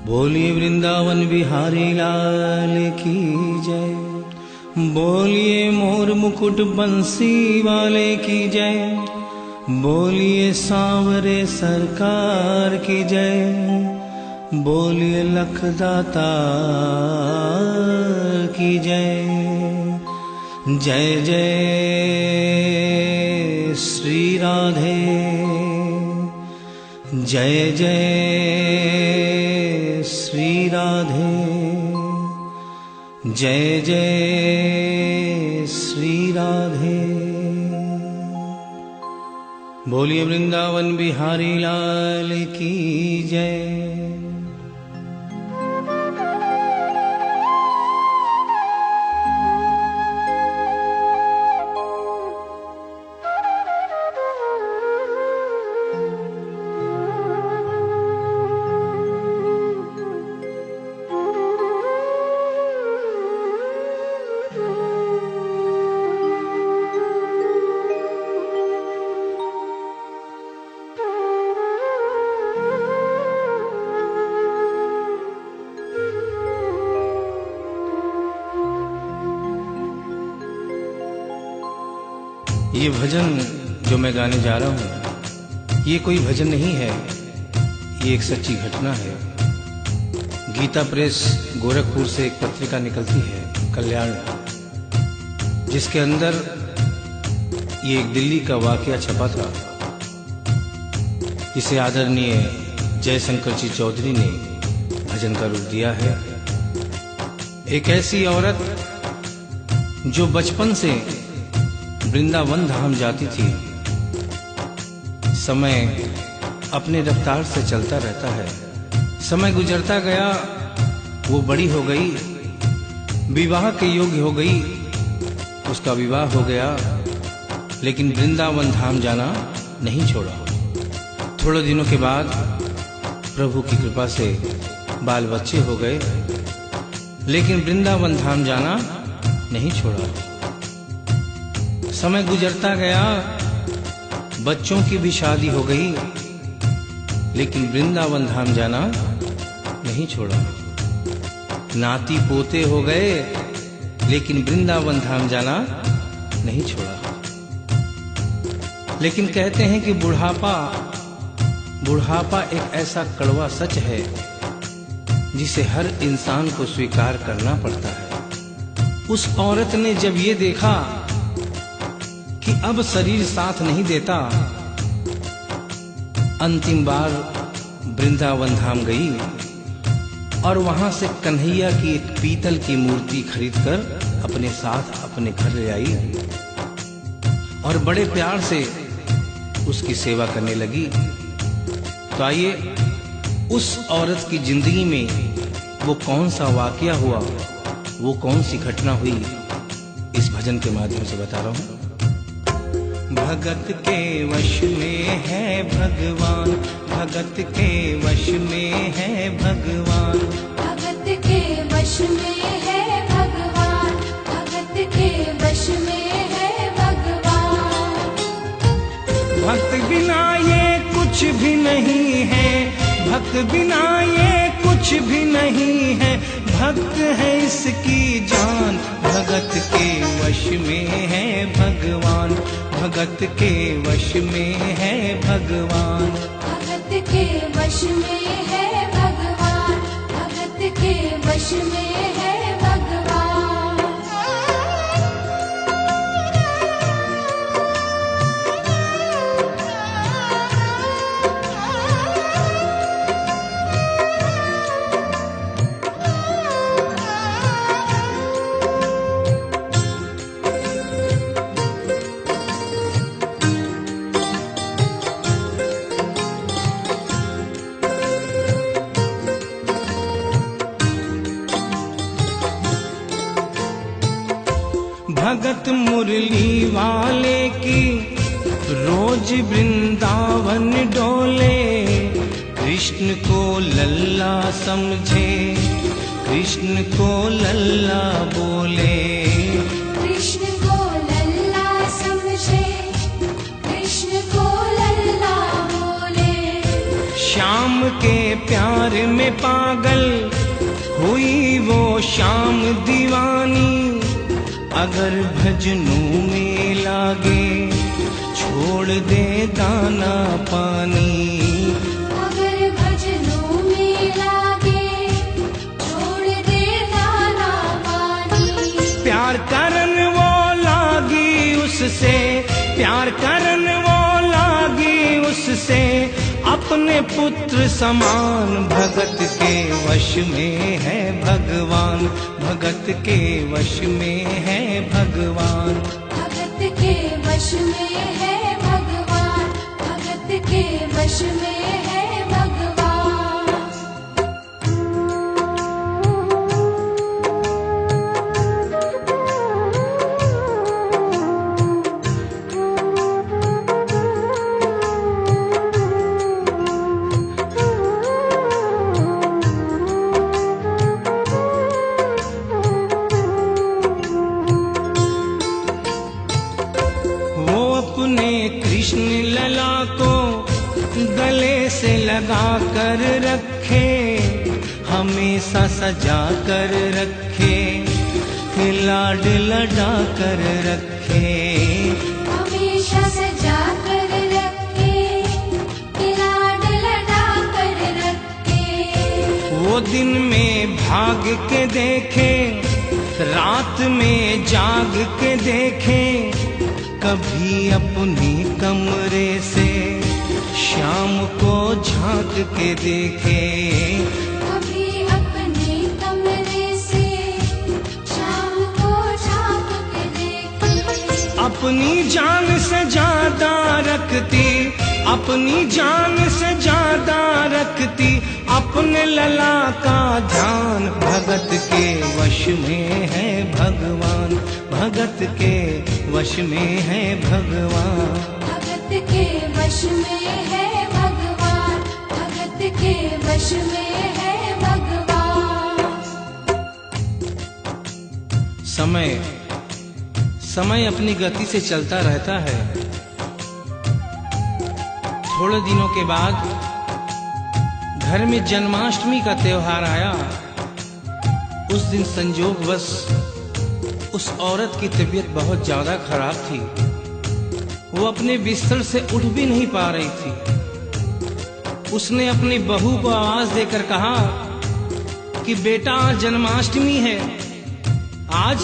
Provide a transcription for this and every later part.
बोलिए वृंदावन बिहारी लाल की जय। बोलिए मोर मुकुट बंसी वाले की जय। बोलिए सांवरे सरकार की जय। बोलिए लखदाता की जय। जय जय श्री राधे। जय जय श्री राधे। जय जय श्री राधे। बोलिए वृंदावन बिहारी लाल की जय। ये भजन जो मैं गाने जा रहा हूँ, ये कोई भजन नहीं है, ये एक सच्ची घटना है। गीता प्रेस गोरखपुर से एक पत्रिका निकलती है, कल्याण, जिसके अंदर ये एक दिल्ली का वाकया छपा था। इसे आदरणीय जयशंकर जी चौधरी ने भजन का रूप दिया है। एक ऐसी औरत जो बचपन से वृंदावन धाम जाती थी। समय अपने रफ्तार से चलता रहता है। समय गुजरता गया, वो बड़ी हो गई, विवाह के योग्य हो गई, उसका विवाह हो गया, लेकिन वृंदावन धाम जाना नहीं छोड़ा। थोड़े दिनों के बाद प्रभु की कृपा से बाल बच्चे हो गए, लेकिन वृंदावन धाम जाना नहीं छोड़ा। समय गुजरता गया, बच्चों की भी शादी हो गई, लेकिन वृंदावन धाम जाना नहीं छोड़ा। नाती पोते हो गए, लेकिन वृंदावन धाम जाना नहीं छोड़ा। लेकिन कहते हैं कि बुढ़ापा एक ऐसा कड़वा सच है जिसे हर इंसान को स्वीकार करना पड़ता है। उस औरत ने जब ये देखा कि अब शरीर साथ नहीं देता, अंतिम बार वृंदावन धाम गई और वहां से कन्हैया की एक पीतल की मूर्ति खरीदकर अपने साथ अपने घर ले आई और बड़े प्यार से उसकी सेवा करने लगी। तो आइए उस औरत की जिंदगी में वो कौन सा वाकया हुआ, वो कौन सी घटना हुई, इस भजन के माध्यम से बता रहा हूं। भगत के वश में है भगवान, भगत के वश में है भगवान, भगत के वश में है भगवान, भगत के वश में है भगवान। भक्त बिना ये कुछ भी नहीं है, भक्त बिना ये कुछ भी नहीं है, भक्त है इसकी जान। भगत के वश में है भगवान, भगत के वश में है भगवान, भगत के वश में है भगवान, भगत के वश में है भगवान। भगत मुरली वाले की रोज वृंदावन डोले, कृष्ण को लल्ला समझे, कृष्ण को लल्ला बोले, कृष्ण को लल्ला समझे, कृष्ण को लल्ला बोले। श्याम श्याम के प्यार में पागल हुई वो शाम दीवानी। अगर भजनों में लागे छोड़ दे दाना पानी। अगर भजनों में लागे छोड़ दे दाना पानी। प्यार करन वो लागी उससे, प्यार करन वो लागी उससे, अपने पुत्र समान। भगत के वश में है भगवान, भगत के वश में है भगवान। भगत के वश में है भगवान, भगत के वश में है भगवान। अपने कृष्ण लला को गले से लगा कर रखे, हमेशा सजा कर रखे, लाड लड़ा कर रखे। हमेशा सजा कर रखे, लाड लड़ा कर रखे। वो दिन में भाग के देखे, रात में जाग के देखे, कभी अपनी कमरे से शाम को झांक के देखे। कभी अपने कमरे से शाम को झांक के देखे। अपनी जान से ज्यादा रखती, अपनी जान से ज्यादा रखती, अपने लला का ध्यान। भगत के वश में है भगवान, भगत के वश में है भगवान। भगत के वश में है भगवान, भगत के वश में है भगवान। समय समय अपनी गति से चलता रहता है। थोड़े दिनों के बाद घर में जन्माष्टमी का त्योहार आया। उस दिन संयोगवश उस औरत की तबीयत बहुत ज्यादा खराब थी। वो अपने बिस्तर से उठ भी नहीं पा रही थी। उसने अपनी बहू को आवाज देकर कहा कि बेटा आज जन्माष्टमी है, आज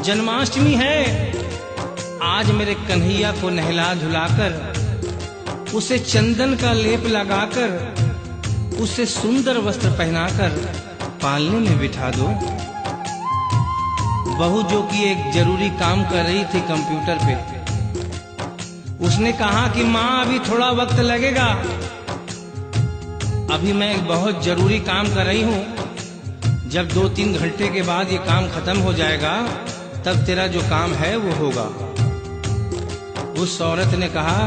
जन्माष्टमी है। आज मेरे कन्हैया को नहला धुलाकर, उसे चंदन का लेप लगाकर, उसे सुंदर वस्त्र पहनाकर पालने में बिठा दो। बहू जो कि एक जरूरी काम कर रही थी कंप्यूटर पे, उसने कहा कि माँ अभी थोड़ा वक्त लगेगा, अभी मैं एक बहुत जरूरी काम कर रही हूँ। जब 2-3 घंटे के बाद ये काम खत्म हो जाएगा तब तेरा जो काम है वो होगा। उस औरत ने कहा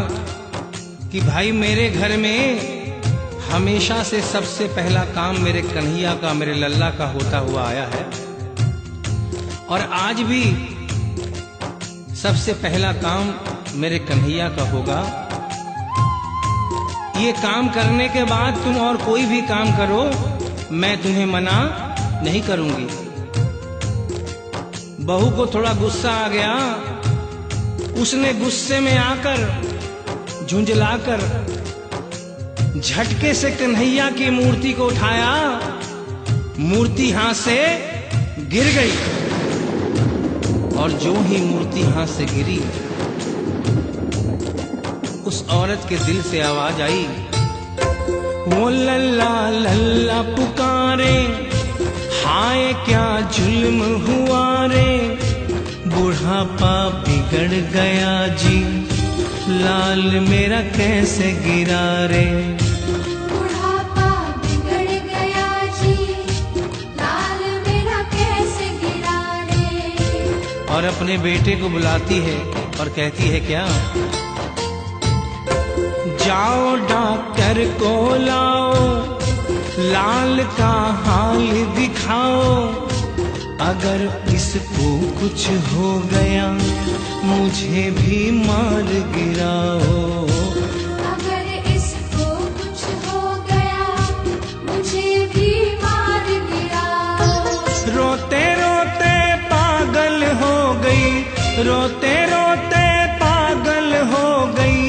कि भाई मेरे घर में हमेशा से सबसे पहला काम मेरे कन्हैया का, मेरे लल्ला का होता हुआ आया है, और आज भी सबसे पहला काम मेरे कन्हैया का होगा। ये काम करने के बाद तुम और कोई भी काम करो, मैं तुम्हें मना नहीं करूंगी। बहू को थोड़ा गुस्सा आ गया। उसने गुस्से में आकर, झुंझलाकर झटके से कन्हैया की मूर्ति को उठाया। मूर्ति हाथ से गिर गई, और जो ही मूर्ति हाथ से गिरी, उस औरत के दिल से आवाज आई, वो लल्ला लल्ला पुकारे, हाय क्या जुल्म हुआ रे। बुढ़ापा बिगड़ गया जी, लाल मेरा कैसे गिरा रे। बुढ़ापा बिगड़ गया जी, लाल मेरा कैसे गिरा रे। और अपने बेटे को बुलाती है और कहती है क्या, जाओ डॉक्टर को लाओ, लाल का हाल दिखाओ। अगर इसको कुछ हो गया मुझे भी मार गिराओ। अगर इसको कुछ हो गया रोते रोते पागल हो गई,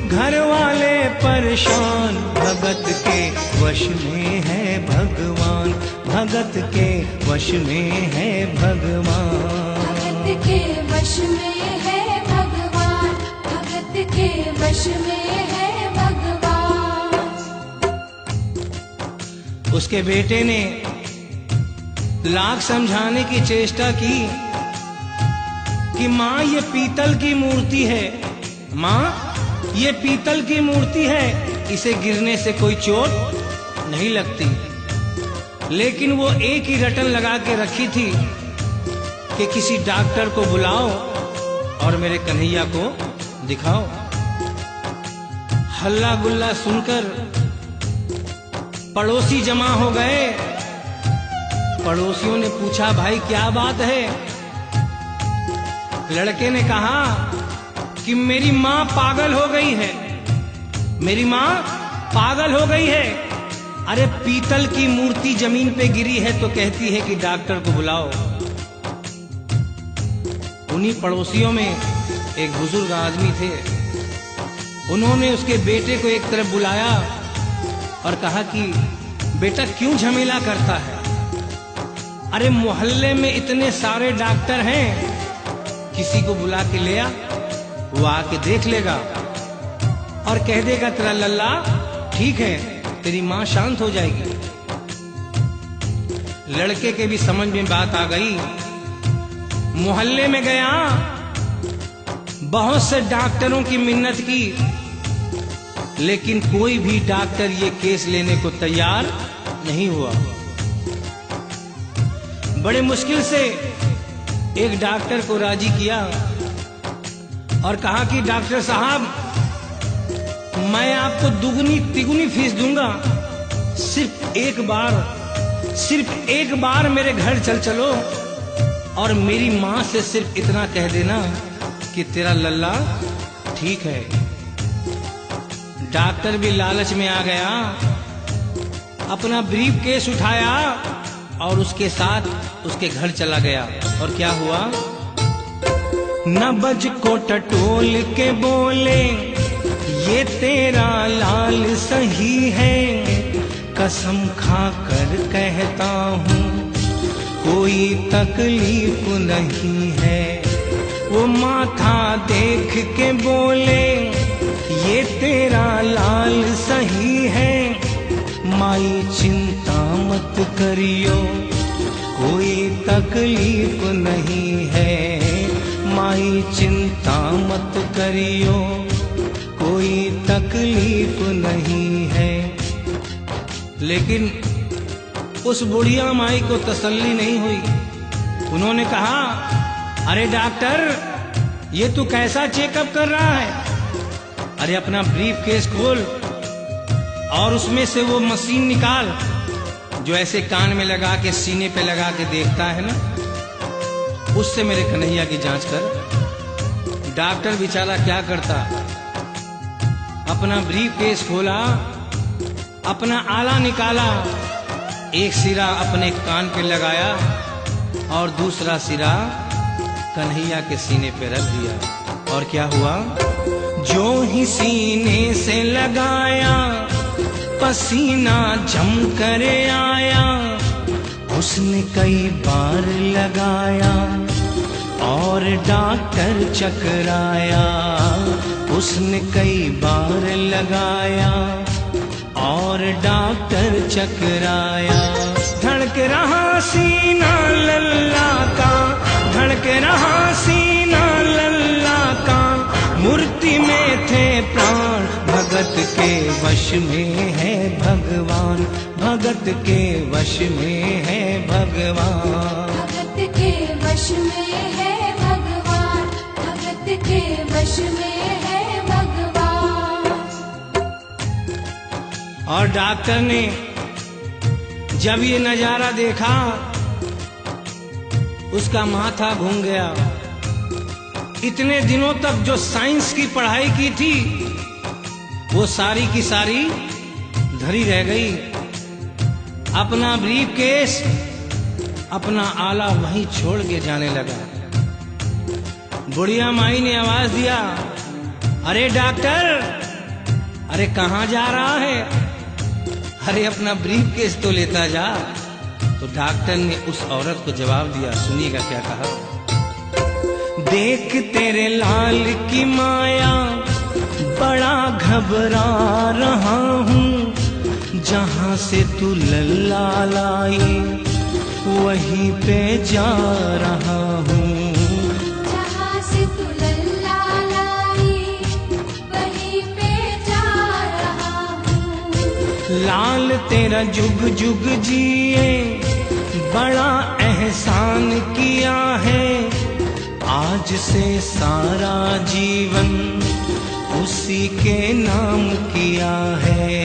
घर वाले परेशान। भगत के वश में है भगवान, भगत के वश में है भगवान। भगत के वश में है भगवान, भगत के वश में है भगवान। उसके बेटे ने लाख समझाने की चेष्टा की कि माँ ये पीतल की मूर्ति है, माँ ये पीतल की मूर्ति है, इसे गिरने से कोई चोट नहीं लगती। लेकिन वो एक ही रटन लगा के रखी थी कि किसी डॉक्टर को बुलाओ और मेरे कन्हैया को दिखाओ। हल्ला गुल्ला सुनकर पड़ोसी जमा हो गए। पड़ोसियों ने पूछा, भाई क्या बात है? लड़के ने कहा कि मेरी माँ पागल हो गई है, मेरी माँ पागल हो गई है। अरे पीतल की मूर्ति जमीन पे गिरी है तो कहती है कि डॉक्टर को बुलाओ। उन्हीं पड़ोसियों में एक बुजुर्ग आदमी थे। उन्होंने उसके बेटे को एक तरफ बुलाया और कहा कि बेटा क्यों झमेला करता है? अरे मोहल्ले में इतने सारे डॉक्टर हैं, किसी को बुला के ले आ, वो आके देख लेगा और कह देगा तेरा लल्ला ठीक है, तेरी माँ शांत हो जाएगी। लड़के के भी समझ में बात आ गई। मोहल्ले में गया, बहुत से डॉक्टरों की मिन्नत की, लेकिन कोई भी डॉक्टर ये केस लेने को तैयार नहीं हुआ। बड़े मुश्किल से एक डॉक्टर को राजी किया और कहा कि डॉक्टर साहब मैं आपको दुगनी तिगुनी फीस दूंगा, सिर्फ एक बार मेरे घर चलो और मेरी माँ से सिर्फ इतना कह देना कि तेरा लल्ला ठीक है। डॉक्टर भी लालच में आ गया, अपना ब्रीफ केस उठाया और उसके साथ उसके घर चला गया। और क्या हुआ? नबज को टटोल के बोले, ये तेरा लाल सही है, कसम खा कर कहता हूँ कोई तकलीफ नहीं है। वो माथा देख के बोले, ये तेरा लाल सही है, माई चिंता मत करियो कोई तकलीफ नहीं है, माई चिंता मत करियो कोई तकलीफ नहीं है। लेकिन उस बुढ़िया माई को तसल्ली नहीं हुई। उन्होंने कहा, अरे डॉक्टर ये तू कैसा चेकअप कर रहा है? अरे अपना ब्रीफ केस खोल और उसमें से वो मशीन निकाल जो ऐसे कान में लगा के सीने पे लगा के देखता है ना, उससे मेरे कन्हैया की जांच कर। डॉक्टर बेचारा क्या करता, अपना ब्रीफ केस खोला, अपना आला निकाला, एक सिरा अपने कान पे लगाया और दूसरा सिरा कन्हैया के सीने पे रख दिया। और क्या हुआ? जो ही सीने से लगाया पसीना जम कर आया, उसने कई बार लगाया और डॉक्टर चकराया, उसने कई बार लगाया और डॉक्टर चकराया। धड़क रहा सीना लल्ला का, धड़क रहा सीना लल्ला का, मूर्ति में थे प्राण, भगत के वश में है भगवान, भगत के वश में है भगवान। भगत के वश में है भगवान, भगत के वश में है भगवान। और डॉक्टर ने जब ये नजारा देखा, उसका माथा घूम गया। इतने दिनों तक जो साइंस की पढ़ाई की थी वो सारी की सारी धरी रह गई। अपना ब्रीफ केस, अपना आला वहीं छोड़ के जाने लगा। बुढ़िया माई ने आवाज दिया, अरे डॉक्टर, अरे कहाँ जा रहा है? अरे अपना ब्रीफ केस तो लेता जा। तो डॉक्टर ने उस औरत को जवाब दिया, सुनिएगा क्या कहा। देख तेरे लाल की माया बड़ा घबरा रहा हूँ, जहाँ से तू लल्ला लाई वहीं पे जा रहा हूँ। जहाँ से तू लल्ला लाई वहीं पे जा रहा हूँ। लाल तेरा जुग जुग जिए बड़ा एहसान किया है, आज से सारा जीवन उसी के नाम किया है।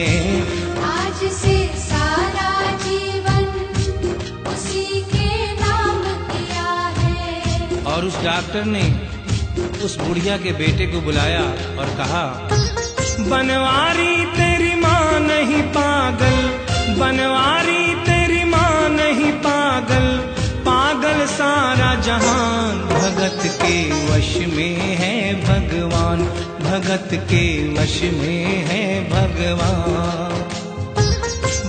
आज से सारा जीवन उसी के नाम किया है। और उस डॉक्टर ने उस बुढ़िया के बेटे को बुलाया और कहा, बनवारी तेरी माँ नहीं पागल, बनवारी तेरी माँ नहीं पागल, पागल सारा जहान, भगत के वश में है भगवान, भगत के वश में है भगवान।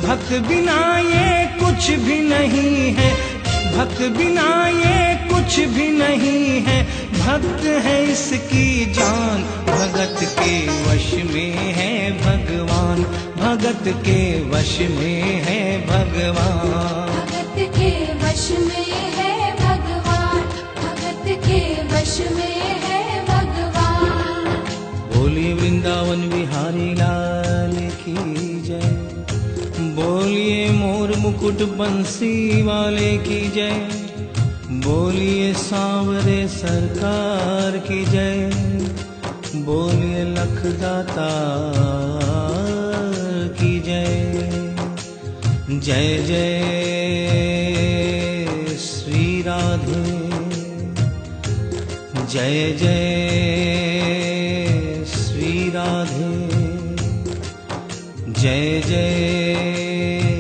भक्त बिना ये कुछ भी नहीं है, भक्त बिना ये कुछ भी नहीं है, भक्त है इसकी जान, भगत के वश में है भगवान, भगत के वश में है भगवान। भगत के वश में है भगवान, भगत के वश में है भगवान। बोलिए वृंदावन बिहारी लाल की जय, बोलिए मोर मुकुट बंसी वाले की जय, बोलिए सांवरे सरकार की जय, बोलिए लखदाता की जय। जय जय श्री राधे, जय जय श्री राधे, जय जय